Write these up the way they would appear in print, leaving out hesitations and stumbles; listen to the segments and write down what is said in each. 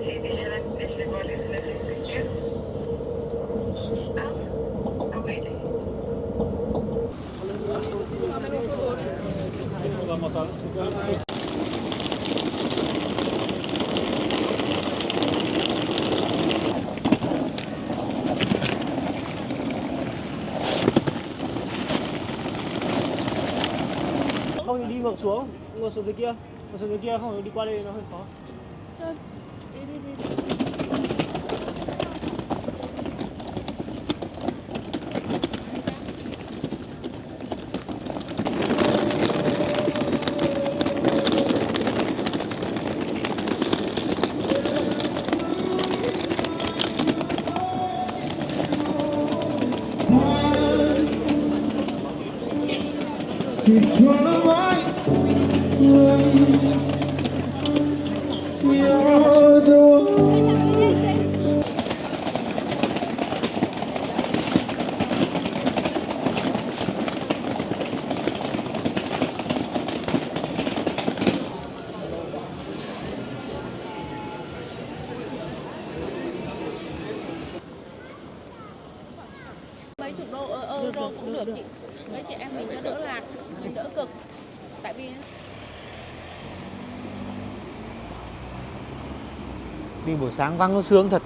Sí, dijeron de frijoles en la ciencia. Ah, wait. Không thì đi ngược xuống dưới kia, ngược xuống dưới kia không thì đi qua đây nó hơi khó. Mấy chục đô euro cũng được chị. Mấy chị em mình nó đỡ lạc, mình đỡ cực. Tại vì Đi buổi sáng vắng nó sướng thật.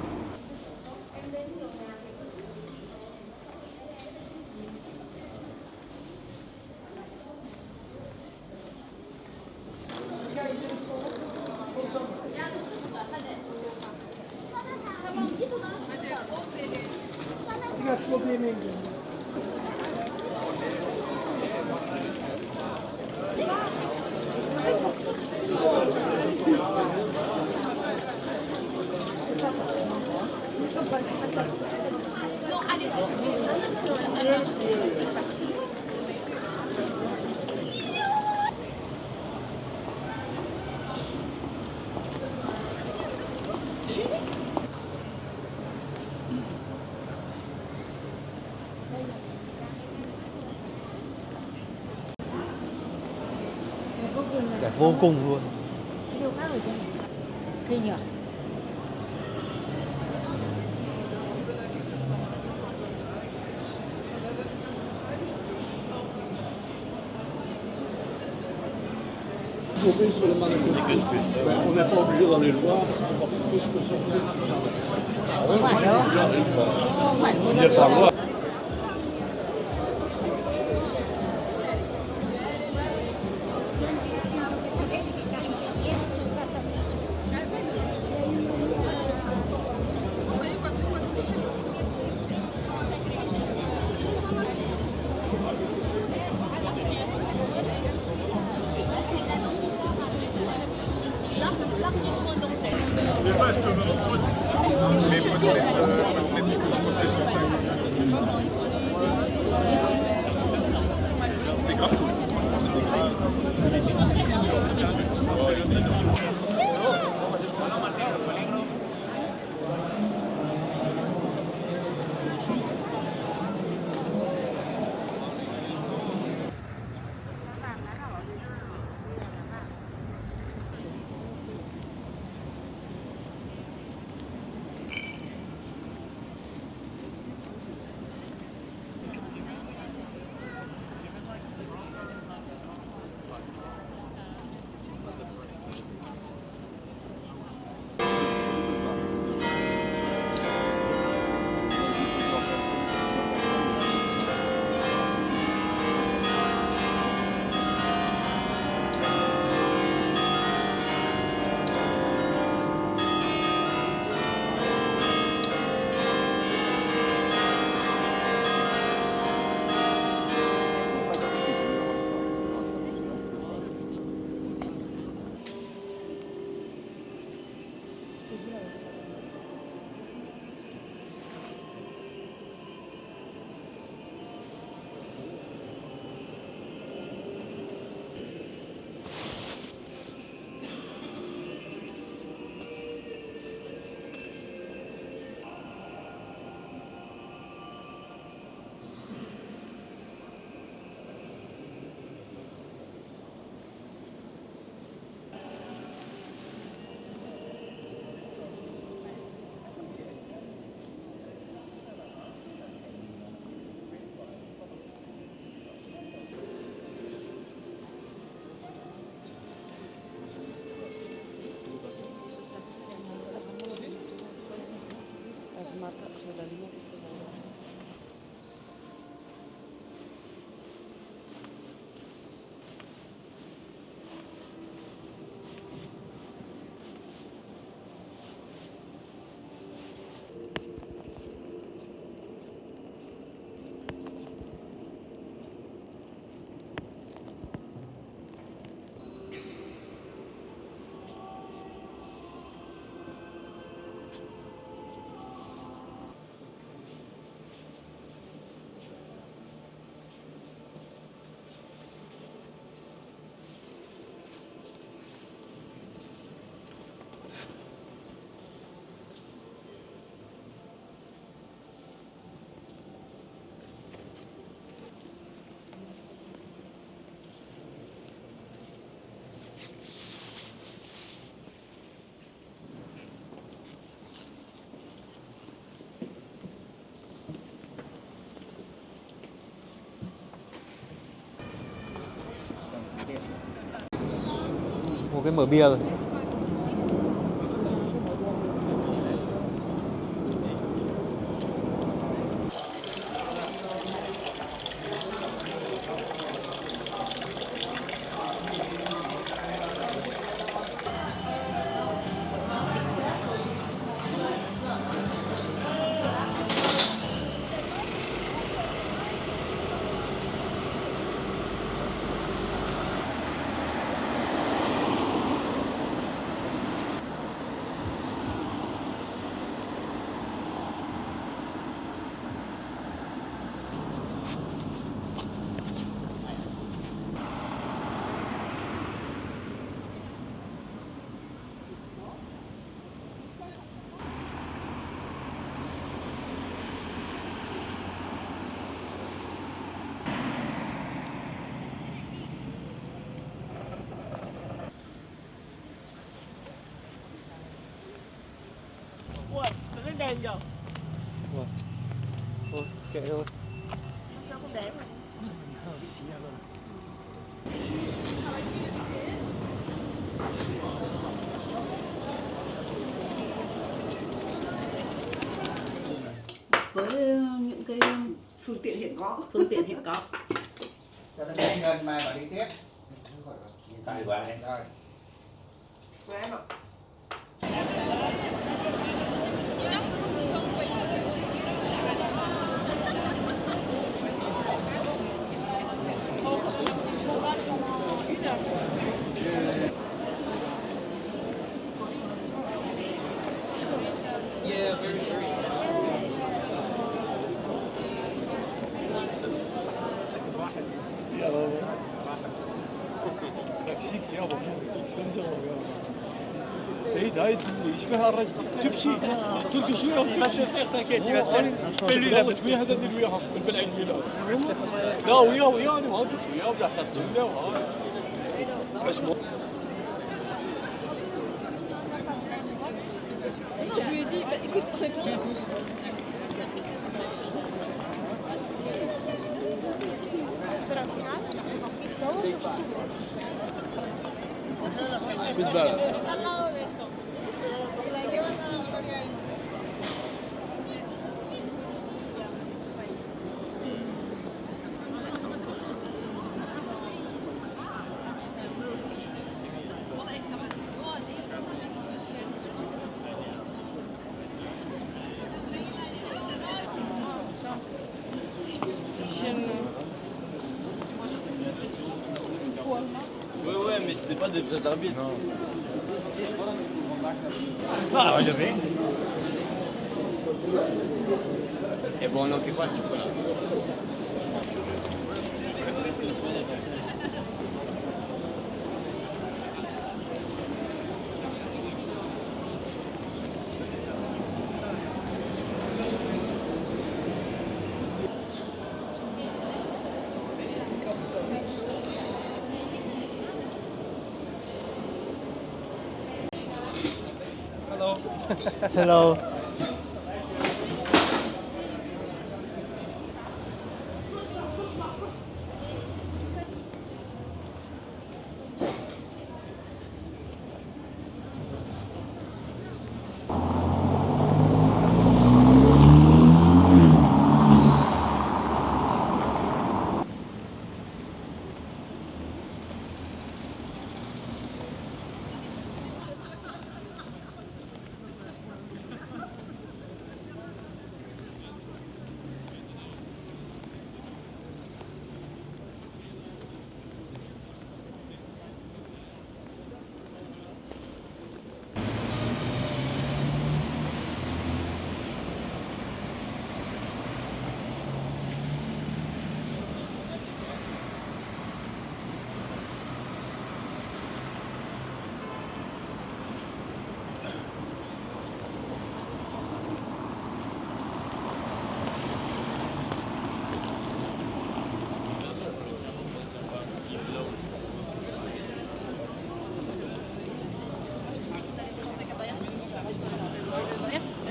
Đẹp vô cùng luôn. Điều khác rồi chứ. Kinh nhỉ? On n'est pas obligé d'aller le voir, encore plus que sur le jardin. Không phải đâu. Không phải Il n'y a pas loin. mata, o sea, la línea que está ahora. Một cái mở bia rồi. Ui, lên đèn giờ. Ui. Thôi, kệ thôi. Sao không đếm rồi? Ở vị trí nào rồi? Với những cái Phương tiện hiện có. phương tiện hiện có. Cho nó nhanh gần mà bảo đi tiếp. Tại vậy. Rồi. Của em ạ. تاكسيك يابا شلون سووا يابا سيد هاي يشبه الرجل تبكي تركي شويه وتمشي انا شويه هذا اللي وياها بالعيد ميلاد لا وياه انا واقف وياه وقاعد اترجم له وهاي بس مو Non, je lui ai dit, bah, écoute, réponds. Al lado de eso. La llevan a la gloria ahí. Ouais, mais c'était pas des vrais arbitres. Non. Ah, voglio bene. È buono che qua c'è quella. Hello.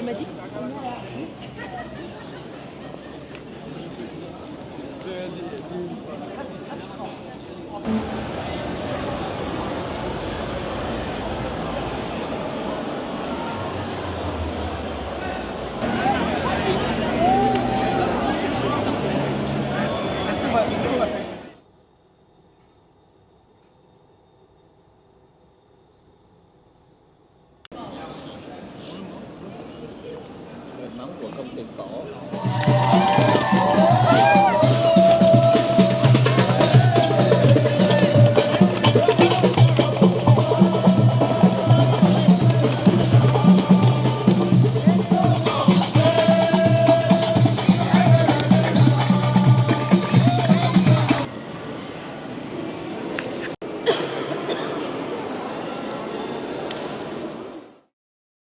magic. Nấm của công ty cổ.